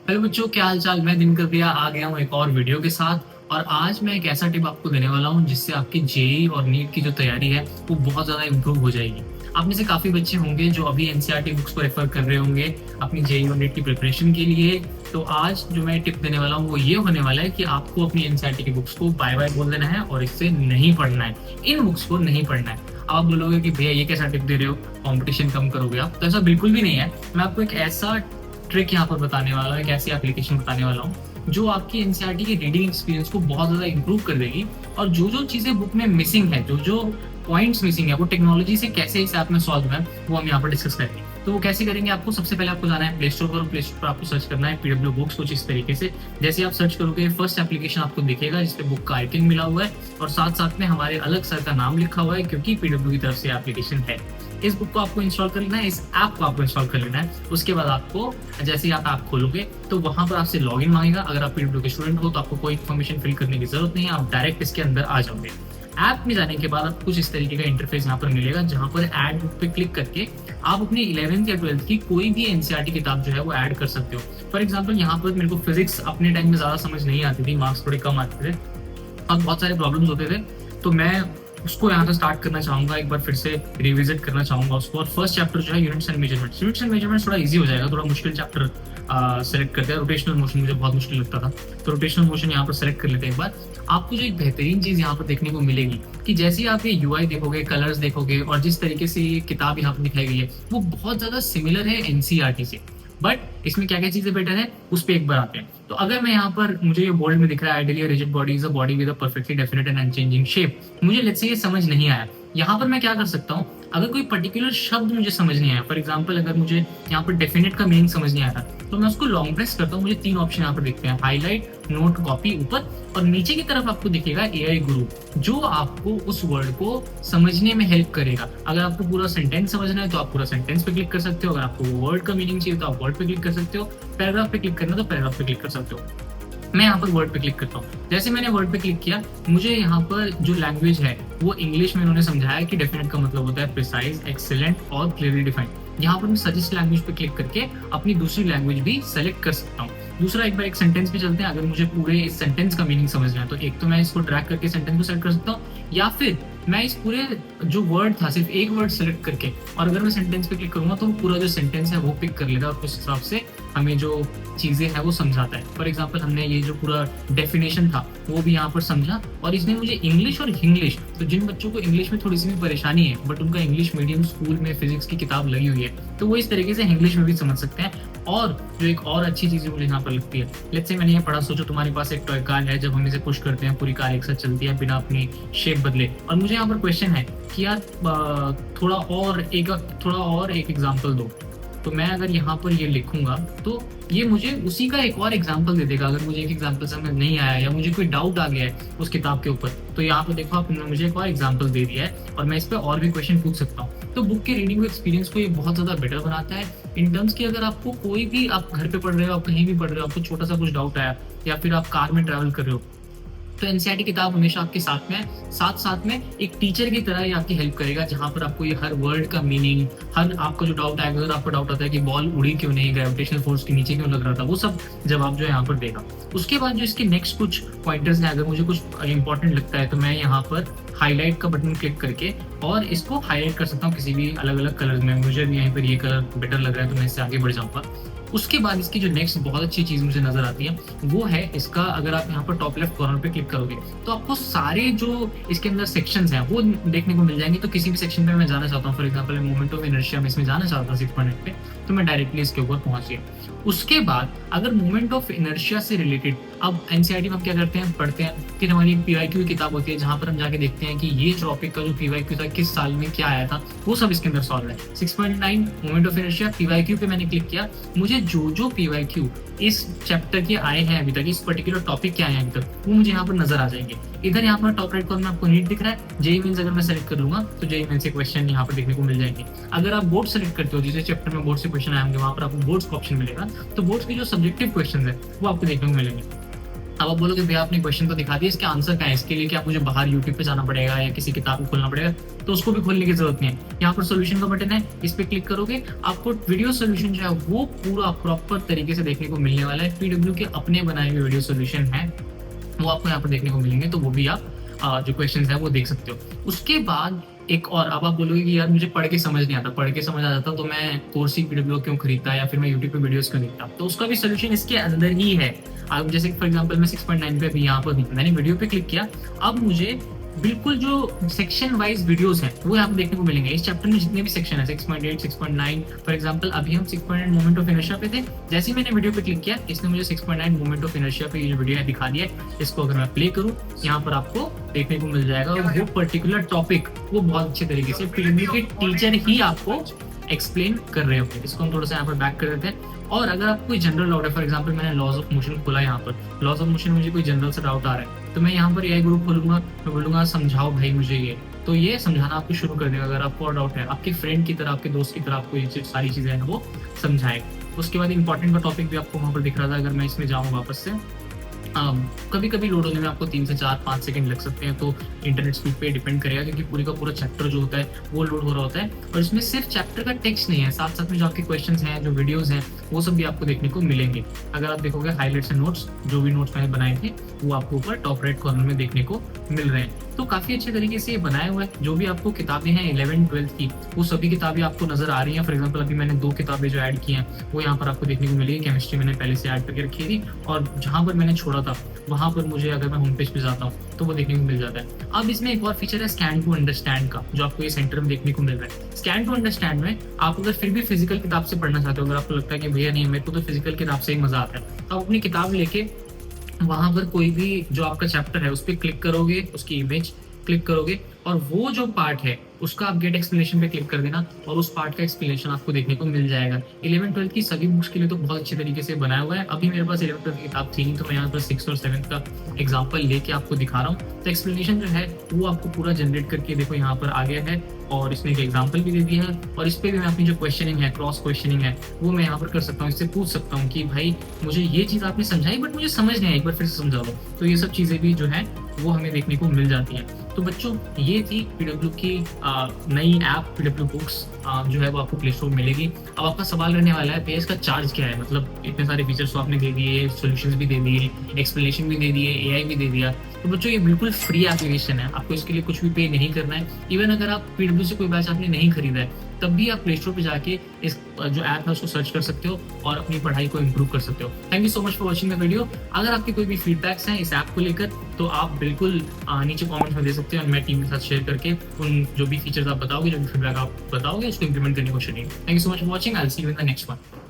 Hello बच्चों, क्या हाल चाल। मैं दिनकर प्रिया आ गया हूँ एक और वीडियो के साथ। और आज मैं एक ऐसा टिप आपको देने वाला हूँ जिससे आपकी जेई और नीट की जो तैयारी है वो बहुत ज़्यादा इम्प्रूव हो जाएगी। आप में से काफ़ी बच्चे होंगे जो अभी एनसीईआरटी बुक्स को रेफर कर रहे होंगे अपनी जेई और नीट की प्रिपरेशन के लिए। तो आज जो मैं टिप देने वाला हूँ वो ये होने वाला है कि आपको अपनी एनसीईआरटी की बुक्स को बाय बाय बोल देना है और इससे नहीं पढ़ना है, इन बुक्स को नहीं पढ़ना है। आप बोलोगे कि भैया ये कैसा टिप दे रहे हो, कंपटीशन कम करोगे आप, तो ऐसा बिल्कुल भी नहीं है। मैं आपको एक ऐसा ट्रिक यहाँ पर बताने वाला हूँ, एक ऐसी एप्लीकेशन बताने वाला हूँ जो आपकी एनसीईआरटी की रीडिंग एक्सपीरियंस को बहुत ज्यादा इंप्रूव कर देगी। और जो जो चीजें बुक में मिसिंग है, जो जो पॉइंट्स मिसिंग है, वो टेक्नोलॉजी से कैसे इस ऐप में सॉल्व है वो हम यहाँ पर डिस्कस करेंगे। तो वो कैसे करेंगे, आपको सबसे पहले आपको जाना है प्ले स्टोर पर। प्ले स्टोर पर आपको सर्च करना है पीडब्ल्यू बुक्स कुछ इस तरीके से। जैसे आप सर्च करोगे फर्स्ट एप्लीकेशन आपको दिखेगा जिसपे बुक का आइकन मिला हुआ है और साथ साथ में हमारे अलग सर का नाम लिखा हुआ है क्योंकि पीडब्ल्यू की तरफ से एप्लीकेशन है। इस बुक को आपको इंस्टॉल कर लेना है, इस ऐप को आपको इंस्टॉल कर लेना है। उसके बाद आपको जैसे ही आप ऐप खोलोगे तो वहां पर आपसे लॉगिन मांगेगा। अगर आप पीडब्ल्यू के स्टूडेंट हो तो आपको कोई इन्फॉर्मेशन फिल करने की जरूरत नहीं है, आप डायरेक्ट इसके अंदर आ जाओगे। ऐप में जाने के बाद आपको कुछ इस तरीके का इंटरफेस यहाँ पर मिलेगा जहां पर ऐड बुक पे क्लिक करके आप अपनी 11th या 12th की कोई भी एनसीईआरटी किताब जो है वो ऐड कर सकते हो। फॉर एग्जाम्पल यहाँ पर मेरे को फिजिक्स अपने टाइम में ज्यादा समझ नहीं आती थी, मार्क्स थोड़े कम आते थे और बहुत सारे प्रॉब्लम्स होते थे। तो मैं उसको यहाँ से स्टार्ट करना चाहूंगा, एक बार फिर से रिविजिट करना चाहूंगा उसको। और फर्स्ट चैप्टर जो है यूनिट्स एंड मेजरमेंट्स, थोड़ा इजी हो जाएगा। थोड़ा मुश्किल चैप्टर सेलेक्ट करते हैं। रोटेशनल मोशन मुझे बहुत मुश्किल लगता था, तो रोटेशनल मोशन यहाँ पर सेलेक्ट कर लेते हैं एक बार। आपको जो एक बेहतरीन चीज यहाँ पर देखने को मिलेगी कि जैसे ही आप ये यूआई देखोगे, कलर्स देखोगे और जिस तरीके से ये किताब यहाँ पर दिखाई गई है वो बहुत ज्यादा सिमिलर है एनसीईआरटी से। बट इसमें क्या क्या चीजें बेटर है उस पर एक बार आते हैं। तो अगर मैं यहाँ पर, मुझे ये बोल्ड में दिख रहा है ideally rigid body is a body with a perfectly definite and unchanging shape, मुझे लेट्स से ये समझ नहीं आया। यहाँ पर मैं क्या कर सकता हूँ, अगर कोई पर्टिकुलर शब्द मुझे समझ नहीं आया, फॉर एग्जाम्पल अगर मुझे यहाँ पर डेफिनेट का मीनिंग समझ नहीं आया तो मैं उसको लॉन्ग प्रेस करता हूँ। मुझे तीन ऑप्शन यहाँ पर दिखते हैं, हाईलाइट, नोट, कॉपी ऊपर, और नीचे की तरफ आपको दिखेगा एआई गुरु जो आपको उस वर्ड को समझने में हेल्प करेगा। अगर आपको पूरा सेंटेंस समझना है तो आप पूरा सेंटेंस पे क्लिक कर सकते हो, अगर आपको वर्ड का मीनिंग चाहिए तो आप वर्ड पे क्लिक कर सकते हो, पैराग्राफ पे क्लिक करना तो पैराग्राफ पे क्लिक कर सकते हो। मैं यहाँ पर वर्ड पे क्लिक करता हूँ। जैसे मैंने वर्ड पे क्लिक किया, मुझे यहाँ पर जो लैंग्वेज है वो इंग्लिश में उन्होंने समझाया कि डेफिनेट का मतलब होता है प्रिसाइज, एक्सीलेंट और क्लियरली डिफाइंड। यहाँ पर मैं सजेस्ट लैंग्वेज पे क्लिक करके अपनी दूसरी लैंग्वेज भी सेलेक्ट कर सकता हूँ। दूसरा, एक बार एक सेंटेंस पे चलते हैं। अगर मुझे पूरे इस सेंटेंस का मीनिंग समझना है तो एक तो मैं इसको ड्रैग करके सेंटेंस को सेलेक्ट कर सकता हूँ, या फिर मैं इस पूरे जो वर्ड था सिर्फ एक वर्ड सेलेक्ट करके और अगर मैं सेंटेंस पे क्लिक करूंगा तो पूरा जो सेंटेंस है वो पिक कर लेगा और उस हिसाब से हमें जो चीजें हैं वो समझाता है। फॉर एग्जाम्पल हमने ये जो पूरा डेफिनेशन था वो भी यहाँ पर समझा, और इसने मुझे इंग्लिश और हिंग्लिश, तो जिन बच्चों को इंग्लिश में थोड़ी सी भी परेशानी है बट उनका इंग्लिश मीडियम स्कूल में फिजिक्स की किताब लगी हुई है तो वो इस तरीके से इंग्लिश में भी समझ सकते हैं। और जो एक और अच्छी चीज मुझे यहाँ पर लगती है, लेट्स से मैंने ये पढ़ा, सोचो तुम्हारे पास एक टॉय कार है, जब हम इसे पुश करते हैं पूरी कार एक साथ चलती है बिना अपनी शेप बदले। और मुझे यहाँ पर क्वेश्चन है कि यार थोड़ा और एक एग्जाम्पल दो। तो मैं अगर यहाँ पर ये लिखूंगा तो ये मुझे उसी का एक और एग्जाम्पल दे देगा। अगर मुझे एक एग्जाम्पल समझ नहीं आया या मुझे कोई डाउट आ गया है उस किताब के ऊपर, तो यहाँ पर देखो आपने मुझे एक और एग्जाम्पल दे दिया है और मैं इस पर और भी क्वेश्चन पूछ सकता हूँ। तो बुक के रीडिंग एक्सपीरियंस को ये बहुत ज्यादा बेटर बनाता है इन टर्म्स की। अगर आपको कोई भी, आप घर पे पढ़ रहे हो, आप कहीं भी पढ़ रहे हो, आपको छोटा सा कुछ डाउट आया या फिर आप कार में ट्रैवल कर रहे हो, तो एनसीईआरटी किताब हमेशा आपके साथ में है। साथ साथ में एक टीचर की तरह ही आपकी हेल्प करेगा, जहां पर आपको ये हर वर्ड का मीनिंग, हर आपका जो डाउट आएगा, अगर आपको डाउट आता है कि बॉल उड़ी क्यों नहीं, ग्रेविटेशनल फोर्स के नीचे क्यों लग रहा था, वो सब जवाब जो है यहाँ पर देगा। उसके बाद जो इसके नेक्स्ट कुछ पॉइंटर्स हैं, अगर मुझे कुछ इंपॉर्टेंट लगता है तो मैं यहाँ पर हाईलाइट का बटन क्लिक करके और इसको हाईलाइट कर सकता हूँ किसी भी अलग अलग कलर में। मुझे भी यहाँ पर ये कलर बेटर लग रहा है तो मैं इससे आगे बढ़ जाऊंगा। उसके बाद इसकी जो नेक्स्ट बहुत अच्छी चीज मुझे नजर आती है वो है इसका, अगर आप यहाँ पर टॉप लेफ्ट कॉर्नर पे क्लिक करोगे तो आपको सारे जो इसके अंदर सेक्शंस हैं वो देखने को मिल जाएंगे। तो किसी भी सेक्शन पे मैं जाना चाहता हूँ, for example moment of inertia में इसमें जाना चाहता हूँ 6 पे, तो मैं डायरेक्टली इसके ऊपर पहुंच गया। उसके बाद अगर मोमेंट ऑफ इनर्शिया से रिलेटेड, अब एनसीईआरटी में हम क्या करते हैं, पढ़ते हैं, फिर हमारी पीवाईक्यू की किताब होती है जहां पर हम जाके देखते हैं कि ये टॉपिक का जो पीवाईक्यू था किस साल में क्या आया था, वो सब इसके अंदर सॉल्व है। 6.9 मोमेंट ऑफ इनर्शिया, पीवाईक्यू पे मैंने क्लिक किया, मुझे जो जो पीवाईक्यू इस चैप्टर के आए हैं अभी तक, इस पर्टिकुलर टॉपिक के आए हैं अभी तक, वो मुझे यहाँ पर नजर आ जाएंगे। इधर यहाँ पर टॉप राइट कॉर्नर में आपको नीट दिख रहा है, जेईई मेंस अगर मैं सेलेक्ट कर लूंगा तो जेईई मेंस से क्वेश्चन यहाँ पर देखने को मिल जाएंगे। अगर आप बोर्ड सेलेक्ट करते हो, जिस चैप्टर में बोर्ड से क्वेश्चन आएंगे वहां पर आपको बोर्ड्स का ऑप्शन मिलेगा, तो बोर्ड्स के जो सब्जेक्टिव क्वेश्चन है वो आपको देखने को मिलेंगे। अब आप बोलोगे भैया आपने क्वेश्चन तो दिखा दिया, इसके आंसर क्या है? इसके लिए क्या मुझे बाहर यूट्यूब पे जाना पड़ेगा या किसी किताब को खोलना पड़ेगा? तो उसको भी खोलने की जरूरत नहीं है। यहाँ पर सोल्यूशन का बटन है, इस पे क्लिक करोगे, आपको वीडियो सोल्यूशन जो है वो पूरा प्रॉपर तरीके से देखने को मिलने वाला है। पीडब्ल्यू के अपने बनाए हुए वीडियो सोल्यूशन है, वो आपको यहाँ पर देखने को मिलेंगे। तो वो भी आप जो क्वेश्चन है वो देख सकते हो। उसके बाद एक और, अब आप बोलोगे कि यार मुझे पढ़ के समझ नहीं आता, पढ़ के समझ आ जाता तो मैं कोर्स ही पीडब्ल्यू क्यों खरीदता या फिर मैं यूट्यूब पे वीडियोस क्यों देखता? तो उसका भी सोल्यूशन इसके अंदर ही है। अब जैसे फॉर एग्जांपल मैं 6.9 पे अभी यहाँ पर हूँ, मैंने वीडियो पे क्लिक किया, अब मुझे बिल्कुल जो सेक्शन वाइज वीडियोस हैं वो यहाँ पे देखने को मिलेंगे। इस चैप्टर में जितने भी सेक्शन है 6.8, 6.9, फॉर एग्जांपल अभी हम 6.8 मोमेंट ऑफ इनर्शिया पे थे। जैसे ही मैंने वीडियो पे क्लिक किया, इसने मुझे 6.9 मोमेंट ऑफ इनर्शिया पे ये जो वीडियो है दिखा दिया है। इसको अगर मैं प्ले करूँ, यहाँ पर आपको देखने को मिल जाएगा, और वो पर्टिकुलर टॉपिक वो बहुत अच्छे तरीके से पीडब्ल्यू के टीचर ही आपको एक्सप्लेन कर रहे होंगे। इसको हम थोड़ा सा यहाँ पर बैक कर देते हैं। और अगर आपको कोई जनरल डाउट है, फॉर एग्जांपल मैंने लॉज ऑफ मोशन खोला, यहाँ पर लॉज ऑफ मोशन मुझे कोई जनरल से डाउट आ रहा है, तो मैं यहाँ पर एआई ग्रुप खोलूंगा, मैं बोलूंगा समझाओ भाई मुझे ये, तो ये समझाना आपको शुरू कर देगा। अगर आपको और डाउट है, आपके फ्रेंड की तरह, आपके दोस्त की तरह आपको ये सारी चीजें हैं वो समझाएगा। उसके बाद इंपॉर्टेंट का टॉपिक भी आपको वहाँ पर दिख रहा था। अगर मैं इसमें जाऊँ वापस से, कभी कभी लोड होने में आपको 3 से 4-5 सेकंड लग सकते हैं, तो इंटरनेट स्पीड पे डिपेंड करेगा, क्योंकि पूरी का पूरा चैप्टर जो होता है वो लोड हो रहा होता है। और इसमें सिर्फ चैप्टर का टेक्स्ट नहीं है, साथ साथ में जो आपके क्वेश्चंस हैं, जो वीडियोस हैं, वो सब भी आपको देखने को मिलेंगे। अगर आप देखोगे हाईलाइट्स एंड नोट्स, जो भी नोट्स मैंने बनाए थे वो आपको ऊपर टॉप राइट कॉर्नर में देखने को मिल रहे हैं। तो काफी अच्छे तरीके से ये बनाया हुआ है। जो भी आपको किताबें हैं 11th-12th की, वो सभी किताबें आपको नजर आ रही हैं। फॉर एग्जांपल अभी मैंने 2 किताबें जो ऐड की हैं वो यहाँ पर आपको देखने को मिलेगी। केमिस्ट्री मैंने पहले से ऐड करके रखी थी, और जहाँ पर मैंने छोड़ा था वहां पर मुझे, अगर मैं होम पेज पे जाता हूँ तो वो देखने को मिल जाता है। अब इसमें एक और फीचर है स्कैन टू अंडरस्टैंड का, जो आपको ये सेंटर में देखने को मिल रहा है। स्कैन टू अंडरस्टैंड में आप अगर फिर भी फिजिकल किताब से पढ़ना चाहते हो, अगर आपको लगता है कि भैया नहीं मेरे को तो फिजिकल किताब से ही मजा आता है, तो आप अपनी किताब लेके वहां पर कोई भी जो आपका चैप्टर है उस पर क्लिक करोगे, उसकी इमेज क्लिक करोगे, और वो जो पार्ट है उसका आप गेट एक्सप्लेनेशन पे क्लिक कर देना, और उस पार्ट का एक्सप्लेनेशन आपको देखने को मिल जाएगा। 11th-12th की सभी बुक्स के लिए तो बहुत अच्छे तरीके से बनाया हुआ है। अभी मेरे पास 11th-12th की किताब थी नहीं, तो मैं यहाँ पर 6th और 7th का एग्जाम्पल लेके आपको दिखा रहा हूँ। तो एक्सप्लेनेशन जो है वो आपको पूरा जनरेट करके देखो यहाँ पर आ गया है, और इसने एक एग्जाम्पल भी दे दिया है। और इस पे भी मैं अपनी जो क्वेश्चनिंग है, क्रॉस क्वेश्चनिंग है, वो मैं यहाँ पर कर सकता हूँ। इससे पूछ सकता हूँ कि भाई मुझे ये चीज़ आपने समझाई बट मुझे समझ नहीं आई, एक बार फिर से समझा दो। तो ये सब चीज़ें भी जो है वो हमें देखने को मिल जाती हैं। तो बच्चों ये थी पीडब्ल्यू की नई ऐप पीडब्ल्यू बुक्स, जो है वो आपको प्ले स्टोर में मिलेगी। अब आपका सवाल रहने वाला है भैया इसका चार्ज क्या है? मतलब इतने सारे फीचर्स तो आपने दे दिए, सॉल्यूशंस भी दे दिए, एक्सप्लेनेशन भी दे दिए, एआई भी दे दिया, तो बच्चों ये बिल्कुल फ्री एप्लीकेशन है, आपको इसके लिए कुछ भी पे नहीं करना है। इवन अगर आप पीडब्ल्यू से कोई बैच आपने नहीं खरीदा है, तब भी आप प्ले स्टोर पे जाके इस जो ऐप है उसको सर्च कर सकते हो और अपनी पढ़ाई को इम्प्रूव कर सकते हो। Thank you so much for watching the video. अगर आपके कोई भी फीडबैक्स हैं इस ऐप को लेकर, तो आप बिल्कुल नीचे कमेंट्स में दे सकते हो, और मैं टीम के साथ शेयर करके उन जो भी फीचर्स आप बताओगे, जो भी फीडबैक आप बताओगे, उसको इंप्लीमेंट करने की कोशिश करेंगे। Thank you so much for watching. I will see you in the next one.